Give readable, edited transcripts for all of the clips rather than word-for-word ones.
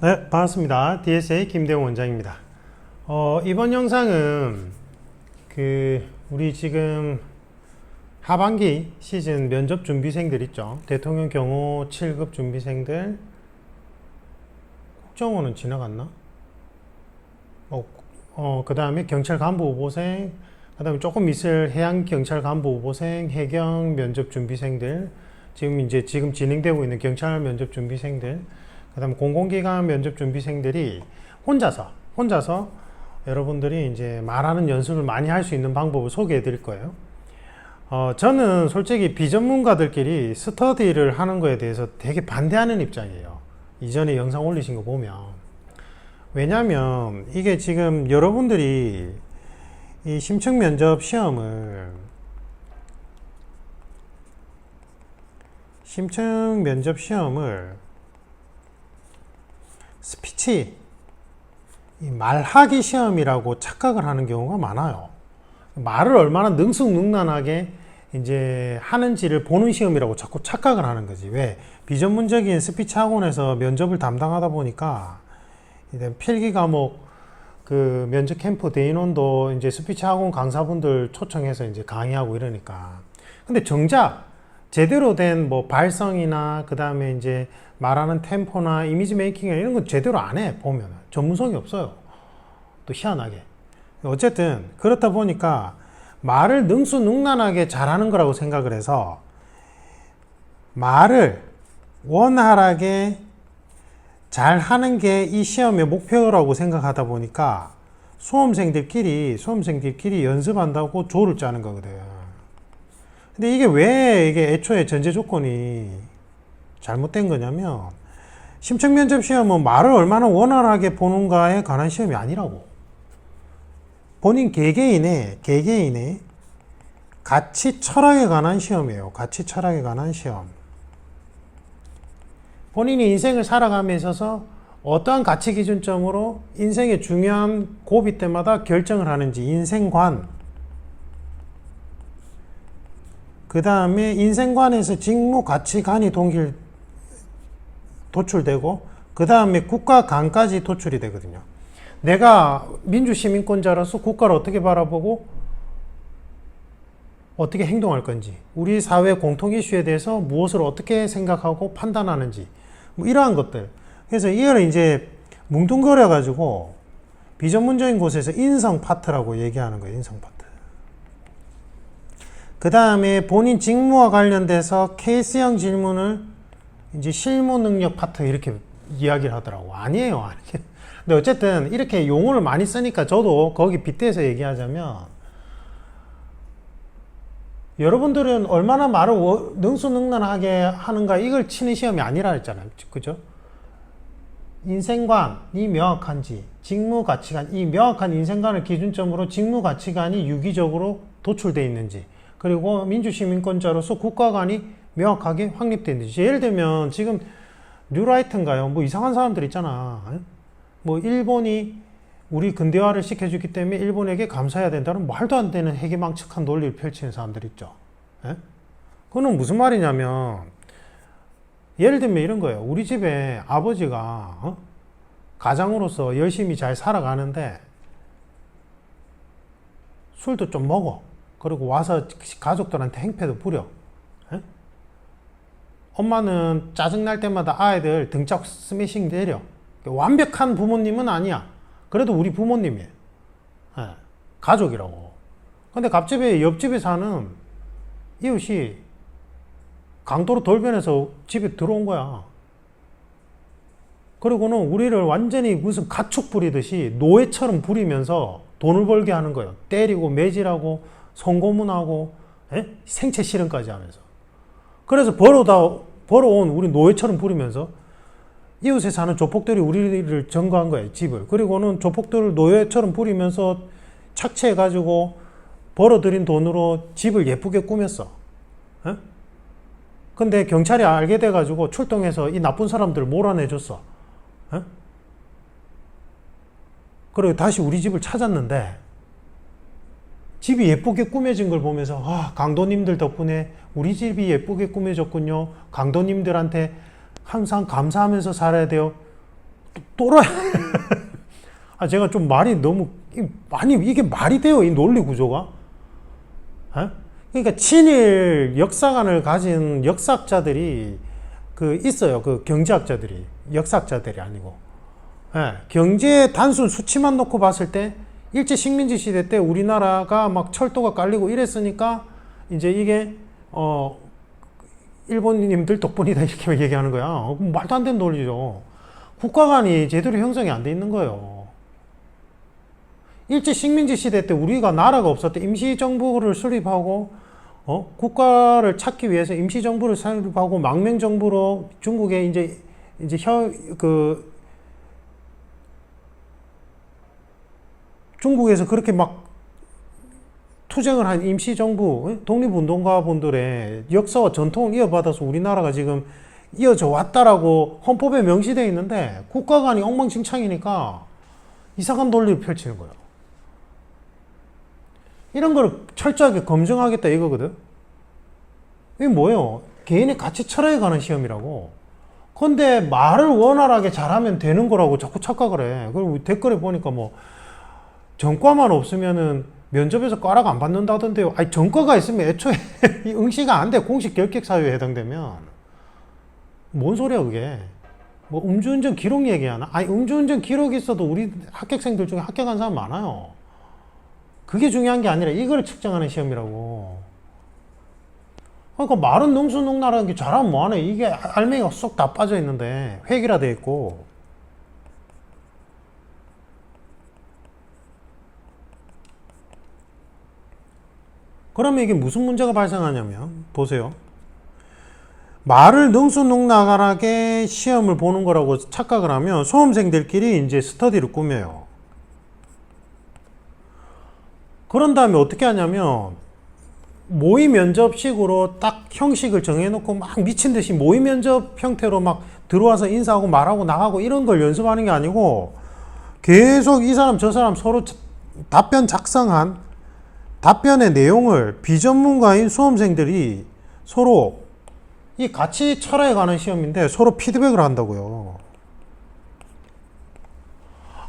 네, 반갑습니다. DSA 김대웅 원장입니다. 이번 영상은 우리 지금 하반기 시즌 면접 준비생들 있죠. 대통령 경호 7급 준비생들, 국정원은 지나갔나? 그 다음에 경찰 간부 후보생, 그 다음에 조금 있을 해양 경찰 간부 후보생, 해경 면접 준비생들, 지금 진행되고 있는 경찰 면접 준비생들, 그 다음에 공공기관 면접 준비생들이 혼자서 여러분들이 이제 말하는 연습을 많이 할 수 있는 방법을 소개해 드릴 거예요. 저는 솔직히 비전문가들끼리 스터디를 하는 거에 대해서 되게 반대하는 입장이에요. 이전에 영상 올리신 거 보면. 왜냐면 이게 지금 여러분들이 이 심층 면접 시험을 스피치 말하기 시험이라고 착각을 하는 경우가 많아요. 말을 얼마나 능숙능란하게 이제 하는지를 보는 시험이라고 자꾸 착각을 하는 거지. 왜? 비전문적인 스피치 학원에서 면접을 담당하다 보니까 이제 필기 과목 그 면접 캠프 대인원도 이제 스피치 학원 강사분들 초청해서 이제 강의하고 이러니까. 근데 정작 제대로 된 뭐 발성이나 그 다음에 이제 말하는 템포나 이미지 메이킹이나 이런 건 제대로 안 해. 보면 전문성이 없어요. 또 희한하게. 어쨌든 그렇다 보니까 말을 능수능란하게 잘하는 거라고 생각을 해서 말을 원활하게 잘하는 게 이 시험의 목표라고 생각하다 보니까 수험생들끼리 연습한다고 조를 짜는 거거든. 근데 이게 왜 이게 애초에 전제 조건이 잘못된 거냐면 심층 면접 시험은 말을 얼마나 원활하게 보는가에 관한 시험이 아니라고. 본인 개개인의 가치 철학에 관한 시험이에요. 가치 철학에 관한 시험. 본인이 인생을 살아감에 있어서 어떠한 가치 기준점으로 인생의 중요한 고비 때마다 결정을 하는지 인생관. 그 다음에 인생관에서 직무 가치관이 도출되고 그 다음에 국가관까지 도출이 되거든요. 내가 민주시민권자로서 국가를 어떻게 바라보고 어떻게 행동할 건지, 우리 사회 공통 이슈에 대해서 무엇을 어떻게 생각하고 판단하는지, 뭐 이러한 것들. 그래서 이걸 이제 뭉뚱그려 가지고 비전문적인 곳에서 인성 파트라고 얘기하는 거예요. 인성 파트. 그 다음에 본인 직무와 관련돼서 케이스형 질문을 이제 실무 능력 파트 이렇게 이야기를 하더라고. 아니에요. 근데 어쨌든 이렇게 용어를 많이 쓰니까 저도 거기 빗대서 얘기하자면 여러분들은 얼마나 말을 능수능란하게 하는가 이걸 치는 시험이 아니라 했잖아요. 그죠? 인생관이 명확한지, 직무 가치관, 이 명확한 인생관을 기준점으로 직무 가치관이 유기적으로 도출되어 있는지, 그리고 민주시민권자로서 국가관이 명확하게 확립되어 있는지. 예를 들면 지금 뉴라이트인가요? 뭐 이상한 사람들 있잖아. 뭐 일본이 우리 근대화를 시켜주기 때문에 일본에게 감사해야 된다는 말도 안 되는 해괴망측한 논리를 펼치는 사람들 있죠. 예? 그거는 무슨 말이냐면 예를 들면 이런 거예요. 우리 집에 아버지가 가장으로서 열심히 잘 살아가는데 술도 좀 먹어. 그리고 와서 가족들한테 행패도 부려. 에? 엄마는 짜증날 때마다 아이들 등짝 스매싱 때려. 완벽한 부모님은 아니야. 그래도 우리 부모님이에요. 에, 가족이라고. 근데 갑자기 옆집에 사는 이웃이 강도로 돌변해서 집에 들어온 거야. 그리고는 우리를 완전히 무슨 가축 부리듯이 노예처럼 부리면서 돈을 벌게 하는 거예요. 때리고 매질하고 성고문하고 생체 실현까지 하면서. 그래서 벌어온 우리 노예처럼 부리면서 이웃에 사는 조폭들이 우리를 점거한 거예요. 집을. 그리고는 조폭들을 노예처럼 부리면서 착취해가지고 벌어들인 돈으로 집을 예쁘게 꾸몄어. 근데 경찰이 알게 돼가지고 출동해서 이 나쁜 사람들을 몰아내줬어. 그리고 다시 우리 집을 찾았는데 집이 예쁘게 꾸며진 걸 보면서 강도님들 덕분에 우리 집이 예쁘게 꾸며졌군요. 강도님들한테 항상 감사하면서 살아야 돼요. 또라이. 아, 제가 좀 말이 너무, 아니, 이게 말이 돼요, 이 논리 구조가? 에? 그러니까 친일 역사관을 가진 역사학자들이 있어요. 그 경제학자들이. 역사학자들이 아니고. 예, 경제 단순 수치만 놓고 봤을 때, 일제 식민지 시대 때 우리나라가 막 철도가 깔리고 이랬으니까, 이제 이게, 일본인들 덕분이다, 이렇게 얘기하는 거야. 말도 안 되는 논리죠. 국가관이 제대로 형성이 안 돼 있는 거예요. 일제 식민지 시대 때 우리가 나라가 없을 때 임시정부를 수립하고, 국가를 찾기 위해서 임시정부를 수립하고 망명정부로 중국에 이제 중국에서 그렇게 막 투쟁을 한 임시정부, 독립운동가분들의 역사와 전통을 이어받아서 우리나라가 지금 이어져 왔다라고 헌법에 명시되어 있는데 국가관이 엉망진창이니까 이상한 논리를 펼치는 거예요. 이런 걸 철저하게 검증하겠다 이거거든. 이게 뭐예요? 개인의 가치 철학에 관한 시험이라고. 근데 말을 원활하게 잘하면 되는 거라고 자꾸 착각을 해. 그리고 댓글에 보니까 뭐 전과만 없으면은 면접에서 꽈락 안 받는다던데요. 아니, 전과가 있으면 애초에 응시가 안 돼. 공식 결격 사유에 해당되면. 뭔 소리야 그게. 뭐 음주운전 기록 얘기하나? 아니, 음주운전 기록이 있어도 우리 합격생들 중에 합격한 사람 많아요. 그게 중요한 게 아니라 이걸 측정하는 시험이라고. 그러니까 말은 능수능란하는 게 잘하면 뭐하네. 이게 알맹이가 쏙 다 빠져 있는데 회기라 돼 있고. 그러면 이게 무슨 문제가 발생하냐면 보세요. 말을 능수능란하게 시험을 보는 거라고 착각을 하면 수험생들끼리 이제 스터디를 꾸며요. 그런 다음에 어떻게 하냐면 모의 면접식으로 딱 형식을 정해놓고 막 미친 듯이 모의 면접 형태로 막 들어와서 인사하고 말하고 나가고 이런 걸 연습하는 게 아니고 계속 이 사람 저 사람 서로 답변 작성한 답변의 내용을 비전문가인 수험생들이 서로 이 가치 철학에 관한 시험인데 서로 피드백을 한다고요.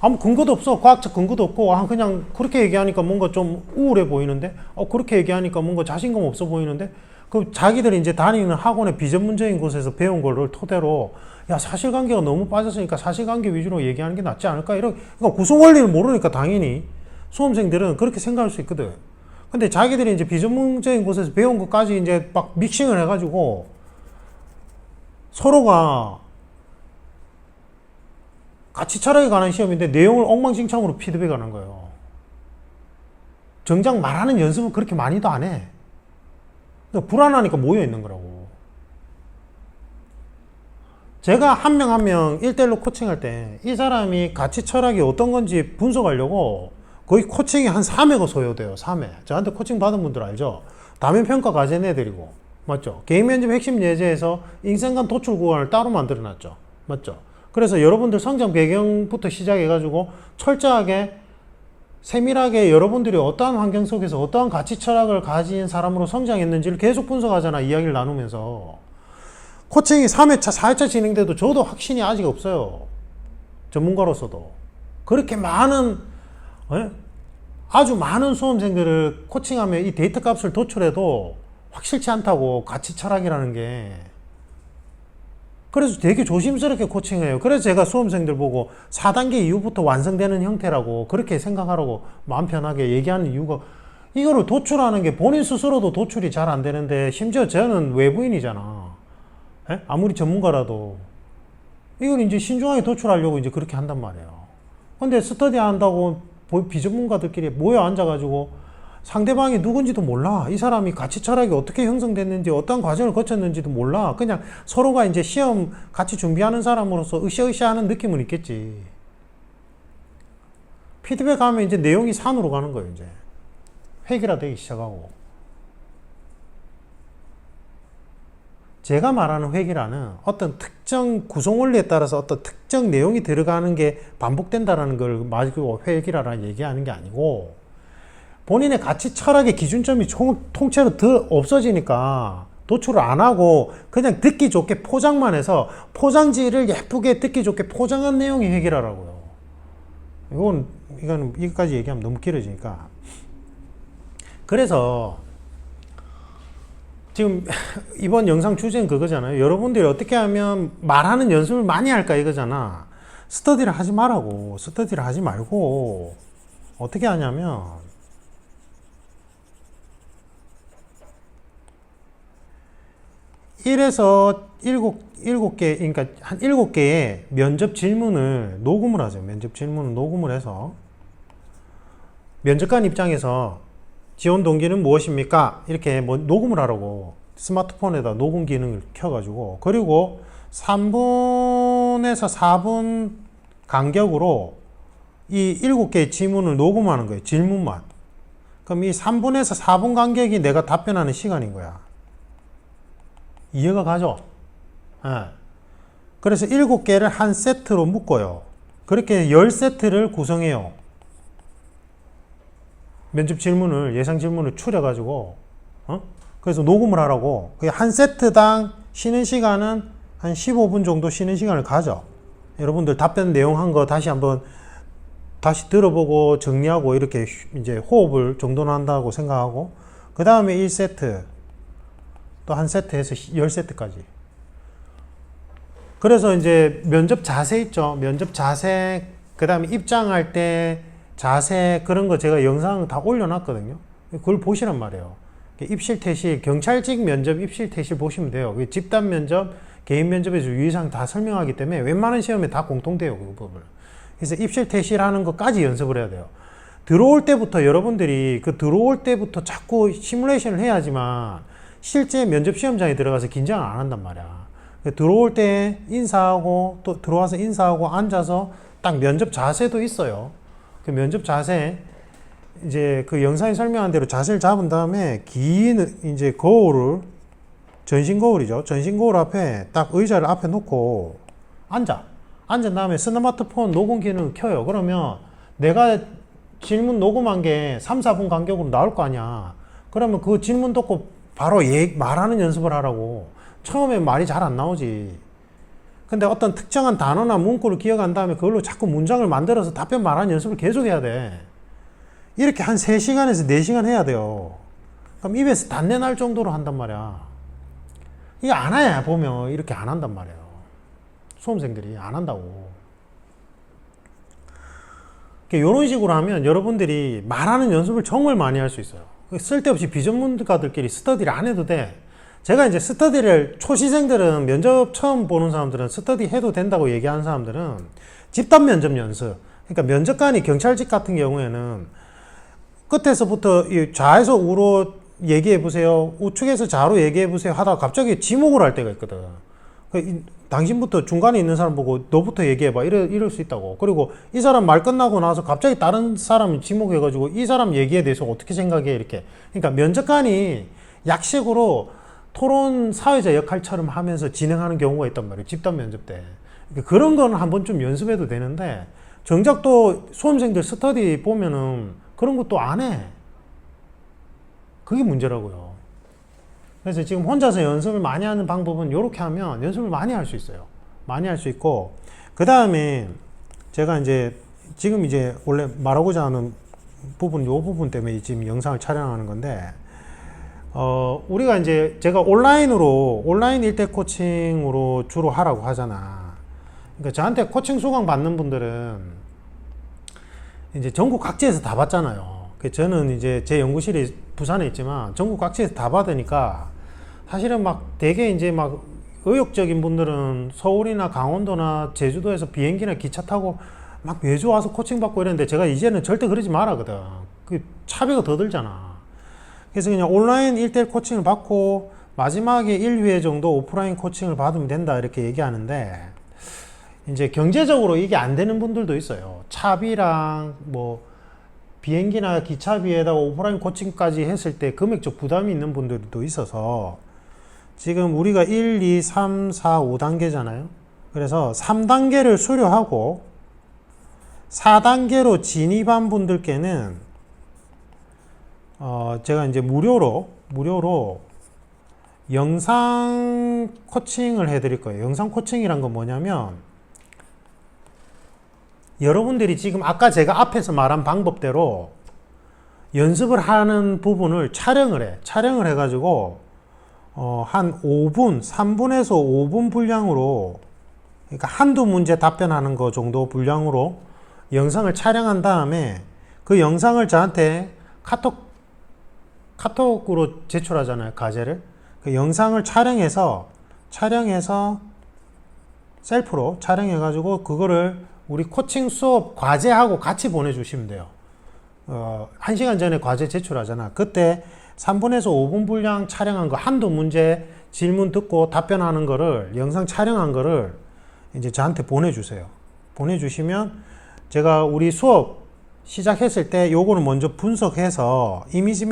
아무 근거도 없어. 과학적 근거도 없고 그냥 그렇게 얘기하니까 뭔가 좀 우울해 보이는데 그렇게 얘기하니까 뭔가 자신감 없어 보이는데 그 자기들이 이제 다니는 학원의 비전문적인 곳에서 배운 거를 토대로 야 사실관계가 너무 빠졌으니까 사실관계 위주로 얘기하는 게 낫지 않을까 이런 그러니까 구성 원리를 모르니까 당연히 수험생들은 그렇게 생각할 수 있거든. 근데 자기들이 이제 비전문적인 곳에서 배운 것까지 이제 막 믹싱을 해가지고 서로가 가치 철학에 관한 시험인데 내용을 엉망진창으로 피드백하는 거예요. 정작 말하는 연습은 그렇게 많이도 안 해. 그러니까 불안하니까 모여 있는 거라고. 제가 한 명 한 명 1대1로 코칭할 때 이 사람이 가치 철학이 어떤 건지 분석하려고 거의 코칭이 한 3회가 소요돼요. 3회. 저한테 코칭 받은 분들 알죠? 다면 평가 과제 내드리고. 맞죠? 개인 면접 핵심 예제에서 인생관 도출 구간을 따로 만들어 놨죠. 맞죠? 그래서 여러분들 성장 배경부터 시작해가지고 철저하게 세밀하게 여러분들이 어떠한 환경 속에서 어떠한 가치 철학을 가진 사람으로 성장했는지를 계속 분석하잖아. 이야기를 나누면서. 코칭이 3회차, 4회차 진행돼도 저도 확신이 아직 없어요. 전문가로서도. 그렇게 많은 아주 많은 수험생들을 코칭하면 이 데이터 값을 도출해도 확실치 않다고 가치 철학이라는 게. 그래서 되게 조심스럽게 코칭해요. 그래서 제가 수험생들 보고 4단계 이후부터 완성되는 형태라고 그렇게 생각하라고 마음 편하게 얘기하는 이유가 이거를 도출하는 게 본인 스스로도 도출이 잘 안 되는데 심지어 저는 외부인이잖아. 아무리 전문가라도 이걸 이제 신중하게 도출하려고 이제 그렇게 한단 말이에요. 근데 스터디 한다고 비전문가들끼리 모여 앉아가지고 상대방이 누군지도 몰라. 이 사람이 가치 철학이 어떻게 형성됐는지 어떤 과정을 거쳤는지도 몰라. 그냥 서로가 이제 시험 같이 준비하는 사람으로서 으쌰으쌰 하는 느낌은 있겠지. 피드백하면 이제 내용이 산으로 가는 거예요. 이제 회기라 되기 시작하고. 제가 말하는 회기라는 어떤 특정 구성 원리에 따라서 어떤 특정 내용이 들어가는 게 반복된다라는 걸 말고 회기라는 얘기하는 게 아니고 본인의 가치 철학의 기준점이 통째로 없어지니까 도출을 안 하고 그냥 듣기 좋게 포장만 해서 포장지를 예쁘게 듣기 좋게 포장한 내용이 해결하라고요. 이거는 여기까지 얘기하면 너무 길어지니까. 그래서 지금 이번 영상 주제는 그거잖아요. 여러분들이 어떻게 하면 말하는 연습을 많이 할까 이거잖아. 스터디를 하지 말라고. 스터디를 하지 말고 어떻게 하냐면 1에서 7개, 그러니까 한 7개의 면접 질문을 녹음을 하죠. 면접 질문을 녹음을 해서 면접관 입장에서 지원 동기는 무엇입니까? 이렇게 뭐 녹음을 하라고 스마트폰에다 녹음 기능을 켜가지고, 그리고 3분에서 4분 간격으로 이 7개의 질문을 녹음하는 거예요. 질문만. 그럼 이 3분에서 4분 간격이 내가 답변하는 시간인 거야. 이해가 가죠? 예. 그래서 7개를 한 세트로 묶어요. 그렇게 10세트를 구성해요. 면접 질문을, 예상 질문을 추려가지고, 그래서 녹음을 하라고. 한 세트당 쉬는 시간은 한 15분 정도 쉬는 시간을 가져. 여러분들 답변 내용 한 거 다시 한번 다시 들어보고 정리하고 이렇게 이제 호흡을 정돈한다고 생각하고, 그 다음에 1세트, 또 한 세트에서 10세트까지. 그래서 이제 면접 자세 있죠. 면접 자세, 그 다음에 입장할 때 자세, 그런 거 제가 영상 다 올려놨거든요. 그걸 보시란 말이에요. 입실, 퇴실, 경찰직 면접 입실, 퇴실 보시면 돼요. 집단 면접, 개인 면접에서 유의사항 다 설명하기 때문에 웬만한 시험에 다 공통돼요. 그 부분. 그래서 입실, 퇴실 하는 것까지 연습을 해야 돼요. 들어올 때부터 여러분들이 들어올 때부터 자꾸 시뮬레이션을 해야지만 실제 면접 시험장에 들어가서 긴장을 안 한단 말이야. 들어올 때 인사하고 또 들어와서 인사하고 앉아서 딱 면접 자세도 있어요. 그 면접 자세, 이제 그 영상에 설명한 대로 자세를 잡은 다음에 긴 이제 거울을, 전신 거울이죠. 전신 거울 앞에 딱 의자를 앞에 놓고 앉아. 앉은 다음에 스마트폰 녹음 기능을 켜요. 그러면 내가 질문 녹음한 게 3, 4분 간격으로 나올 거 아니야. 그러면 그 질문 듣고 바로 말하는 연습을 하라고. 처음에 말이 잘 안 나오지. 근데 어떤 특정한 단어나 문구를 기억한 다음에 그걸로 자꾸 문장을 만들어서 답변 말하는 연습을 계속 해야 돼. 이렇게 한 3시간에서 4시간 해야 돼요. 그럼 입에서 단내 날 정도로 한단 말이야. 이게 안 해, 보면. 이렇게 안 한단 말이에요. 수험생들이 안 한다고. 이런 식으로 하면 여러분들이 말하는 연습을 정말 많이 할 수 있어요. 쓸데없이 비전문가들끼리 스터디를 안 해도 돼. 제가 이제 스터디를, 초시생들은, 면접 처음 보는 사람들은 스터디 해도 된다고 얘기하는 사람들은 집단 면접 연습. 그러니까 면접관이 경찰직 같은 경우에는 끝에서부터 좌에서 우로 얘기해 보세요, 우측에서 좌로 얘기해 보세요 하다가 갑자기 지목을 할 때가 있거든. 당신부터 중간에 있는 사람 보고 너부터 얘기해봐, 이럴 수 있다고. 그리고 이 사람 말 끝나고 나서 갑자기 다른 사람이 지목해가지고 이 사람 얘기에 대해서 어떻게 생각해, 이렇게. 그러니까 면접관이 약식으로 토론 사회자 역할처럼 하면서 진행하는 경우가 있단 말이에요, 집단 면접 때. 그러니까 그런 거는 한번 좀 연습해도 되는데, 정작 또 수험생들 스터디 보면은 그런 것도 안 해. 그게 문제라고요. 그래서 지금 혼자서 연습을 많이 하는 방법은 이렇게 하면 연습을 많이 할 수 있어요. 많이 할 수 있고, 그 다음에 제가 이제 지금 이제 원래 말하고자 하는 부분, 요 부분 때문에 지금 영상을 촬영하는 건데, 우리가 이제 제가 온라인 1대 코칭으로 주로 하라고 하잖아. 그러니까 저한테 코칭 수강 받는 분들은 이제 전국 각지에서 다 받잖아요. 저는 이제 제 연구실이 부산에 있지만 전국 각지에서 다 받으니까 사실은 막 되게 이제 막 의욕적인 분들은 서울이나 강원도나 제주도에서 비행기나 기차 타고 막 매주 와서 코칭 받고 이랬는데, 제가 이제는 절대 그러지 말아거든. 그 차비가 더 들잖아. 그래서 그냥 온라인 1대1 코칭을 받고 마지막에 1회 정도 오프라인 코칭을 받으면 된다, 이렇게 얘기하는데, 이제 경제적으로 이게 안 되는 분들도 있어요. 차비랑 뭐 비행기나 기차비에다가 오프라인 코칭까지 했을 때 금액적 부담이 있는 분들도 있어서, 지금 우리가 1, 2, 3, 4, 5단계잖아요. 그래서 3단계를 수료하고 4단계로 진입한 분들께는 제가 이제 무료로 영상 코칭을 해드릴 거예요. 영상 코칭이란 건 뭐냐면 여러분들이 지금 아까 제가 앞에서 말한 방법대로 연습을 하는 부분을 촬영을 해가지고 한 5분, 3분에서 5분 분량으로, 그러니까 한두 문제 답변하는 거 정도 분량으로 영상을 촬영한 다음에 그 영상을 저한테 카톡으로 제출하잖아요, 과제를. 그 영상을 촬영해서 셀프로 촬영해가지고 그거를 우리 코칭 수업 과제하고 같이 보내주시면 돼요. 1시간 전에 과제 제출하잖아. 그때 3분에서 5분 분량 촬영한 거 한두 문제 질문 듣고 답변하는 거를 영상 촬영한 거를 이제 저한테 보내주세요. 보내주시면 제가 우리 수업 시작했을 때 요거는 먼저 분석해서 이미지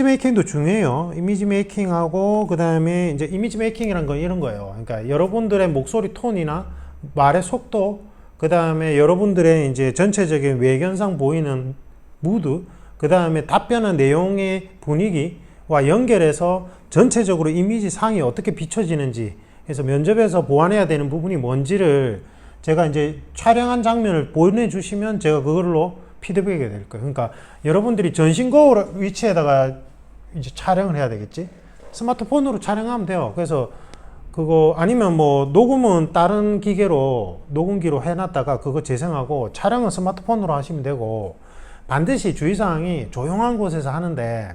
메이킹도 중요해요. 이미지 메이킹하고 그 다음에 이제 이미지 메이킹이란 건 이런 거예요. 그러니까 여러분들의 목소리 톤이나 말의 속도, 그 다음에 여러분들의 이제 전체적인 외견상 보이는 무드, 그 다음에 답변한 내용의 분위기와 연결해서 전체적으로 이미지 상이 어떻게 비춰지는지, 그래서 면접에서 보완해야 되는 부분이 뭔지를 제가 이제 촬영한 장면을 보내주시면 제가 그걸로 피드백이 될 거예요. 그러니까 여러분들이 전신 거울 위치에다가 이제 촬영을 해야 되겠지. 스마트폰으로 촬영하면 돼요. 그래서 그거 아니면 뭐 녹음은 다른 기계로 녹음기로 해놨다가 그거 재생하고 촬영은 스마트폰으로 하시면 되고, 반드시 주의사항이 조용한 곳에서 하는데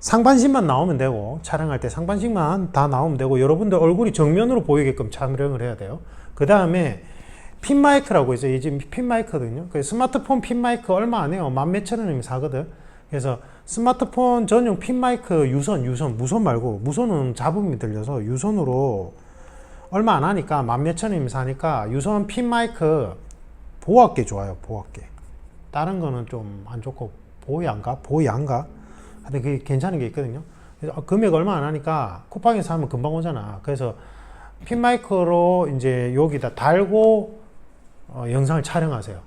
상반신만 나오면 되고, 촬영할 때 상반신만 다 나오면 되고, 여러분들 얼굴이 정면으로 보이게끔 촬영을 해야 돼요. 그 다음에 핀 마이크라고 있어요. 이 지금 핀 마이크거든요. 그 스마트폰 핀 마이크 얼마 안 해요. 14,000 원이면 사거든. 그래서 스마트폰 전용 핀 마이크 무선 말고, 무선은 잡음이 들려서 유선으로 얼마 안 하니까 14,000 원이면 사니까 유선 핀 마이크 보호학계 좋아요. 보호학계. 다른 거는 좀 안 좋고 보이안가? 하여튼 그게 괜찮은 게 있거든요. 그래서 금액 얼마 안 하니까 쿠팡에서 하면 금방 오잖아. 그래서 핀 마이크로 이제 여기다 달고 영상을 촬영하세요.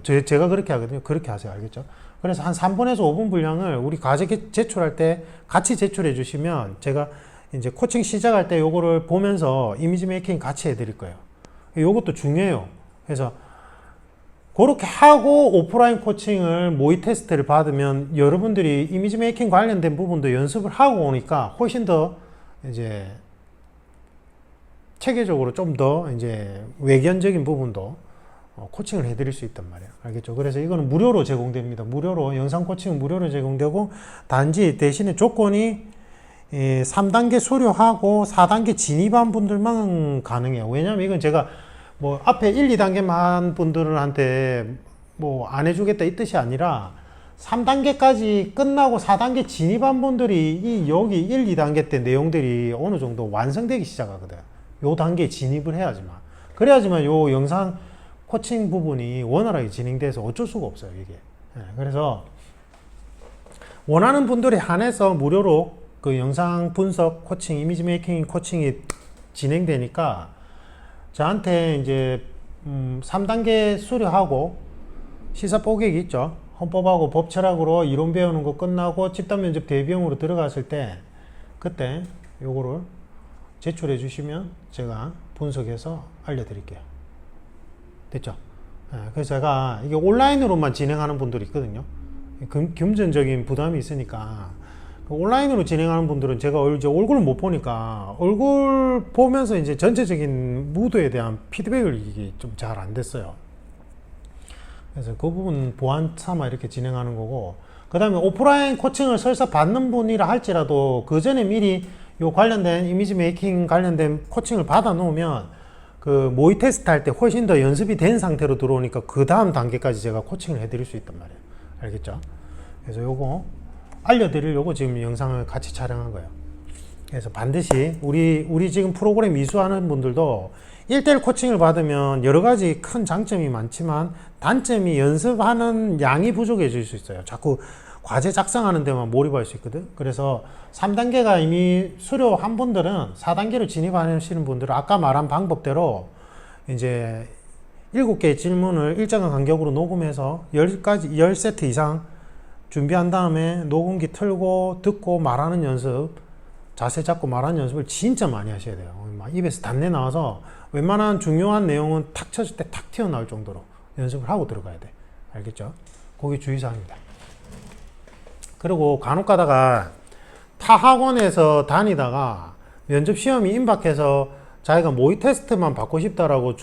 제가 그렇게 하거든요. 그렇게 하세요. 알겠죠? 그래서 한 3분에서 5분 분량을 우리 과제 제출할 때 같이 제출해 주시면 제가 이제 코칭 시작할 때 요거를 보면서 이미지 메이킹 같이 해드릴 거예요. 요것도 중요해요. 그래서 그렇게 하고 오프라인 코칭을 모의 테스트를 받으면 여러분들이 이미지 메이킹 관련된 부분도 연습을 하고 오니까 훨씬 더 이제 체계적으로 좀 더 이제 외견적인 부분도 코칭을 해드릴 수 있단 말이에요. 알겠죠? 그래서 이거는 무료로 제공됩니다. 무료로, 영상 코칭은 무료로 제공되고, 단지 대신에 조건이 3단계 수료하고 4단계 진입한 분들만 가능해요. 왜냐면 이건 제가 뭐 앞에 1, 2단계만 분들한테 뭐 안 해주겠다 이 뜻이 아니라 3단계까지 끝나고 4단계 진입한 분들이 여기 1, 2단계 때 내용들이 어느 정도 완성되기 시작하거든. 요 단계에 진입을 해야지만. 그래야지만 요 영상 코칭 부분이 원활하게 진행돼서 어쩔 수가 없어요, 이게. 그래서 원하는 분들에 한해서 무료로 그 영상 분석 코칭, 이미지 메이킹 코칭이 진행되니까 저한테 이제 3단계 수료하고 시사 뽀개기 있죠. 헌법하고 법철학으로 이론 배우는 거 끝나고 집단 면접 대비용으로 들어갔을 때 그때 요거를 제출해 주시면 제가 분석해서 알려드릴게요. 됐죠? 그래서 제가 이게 온라인으로만 진행하는 분들이 있거든요. 금전적인 부담이 있으니까 온라인으로 진행하는 분들은 제가 이제 얼굴을 못 보니까 얼굴 보면서 이제 전체적인 무드에 대한 피드백을 이게 좀 잘 안 됐어요. 그래서 그 부분 보완 삼아 이렇게 진행하는 거고, 그 다음에 오프라인 코칭을 설사 받는 분이라 할지라도 그 전에 미리 요 관련된 이미지 메이킹 관련된 코칭을 받아 놓으면 그 모의 테스트 할 때 훨씬 더 연습이 된 상태로 들어오니까 그 다음 단계까지 제가 코칭을 해드릴 수 있단 말이에요. 알겠죠? 그래서 요거 알려드리려고 지금 영상을 같이 촬영한 거예요. 그래서 반드시 우리 지금 프로그램 이수하는 분들도 1대1 코칭을 받으면 여러 가지 큰 장점이 많지만 단점이 연습하는 양이 부족해질 수 있어요. 자꾸 과제 작성하는 데만 몰입할 수 있거든. 그래서 3단계가 이미 수료한 분들은 4단계로 진입하시는 분들은 아까 말한 방법대로 이제 7개의 질문을 일정한 간격으로 녹음해서 10세트 이상 준비한 다음에 녹음기 틀고 듣고 말하는 연습, 자세 잡고 말하는 연습을 진짜 많이 하셔야 돼요. 막 입에서 단내 나와서 웬만한 중요한 내용은 탁 쳤을 때 탁 튀어나올 정도로 연습을 하고 들어가야 돼. 알겠죠? 그게 주의사항입니다. 그리고 간혹 가다가 타 학원에서 다니다가 면접 시험이 임박해서 자기가 모의 테스트만 받고 싶다라고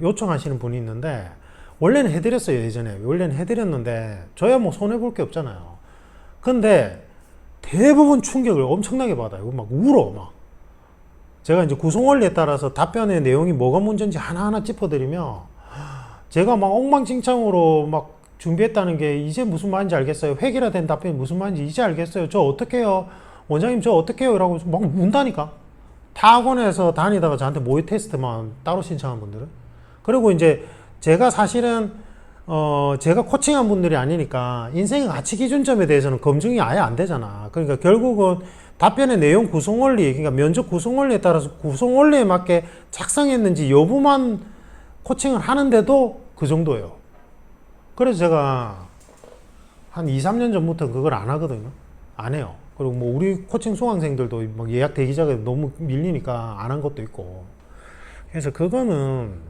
요청하시는 분이 있는데, 원래는 해드렸어요. 예전에 원래는 해드렸는데 저야 뭐 손해볼 게 없잖아요. 근데 대부분 충격을 엄청나게 받아요. 막 울어. 막 제가 이제 구성 원리에 따라서 답변의 내용이 뭐가 문제인지 하나하나 짚어드리며, 제가 막 엉망진창으로 막 준비했다는 게 이제 무슨 말인지 알겠어요. 획일화된 답변이 무슨 말인지 이제 알겠어요. 저 어떻게 해요? 원장님 저 어떻게 해요? 라고 막 문다니까. 타 학원에서 다니다가 저한테 모의 테스트만 따로 신청한 분들은. 그리고 이제 제가 사실은 제가 코칭한 분들이 아니니까 인생의 가치 기준점에 대해서는 검증이 아예 안 되잖아. 그러니까 결국은 답변의 내용 구성 원리, 그러니까 면접 구성 원리에 따라서 구성 원리에 맞게 작성했는지 여부만 코칭을 하는데도 그 정도예요. 그래서 제가 한 2, 3년 전부터 그걸 안 하거든요. 안 해요. 그리고 뭐 우리 코칭 수강생들도 막 예약 대기자가 너무 밀리니까 안 한 것도 있고. 그래서 그거는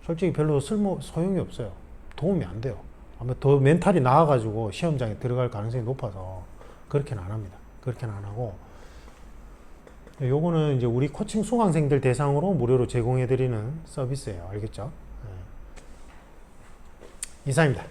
솔직히 별로 소용이 없어요. 도움이 안 돼요. 아마 더 멘탈이 나아가지고 시험장에 들어갈 가능성이 높아서 그렇게는 안 합니다. 그렇게는 안 하고, 요거는 이제 우리 코칭 수강생들 대상으로 무료로 제공해드리는 서비스예요. 알겠죠? 네. 이상입니다.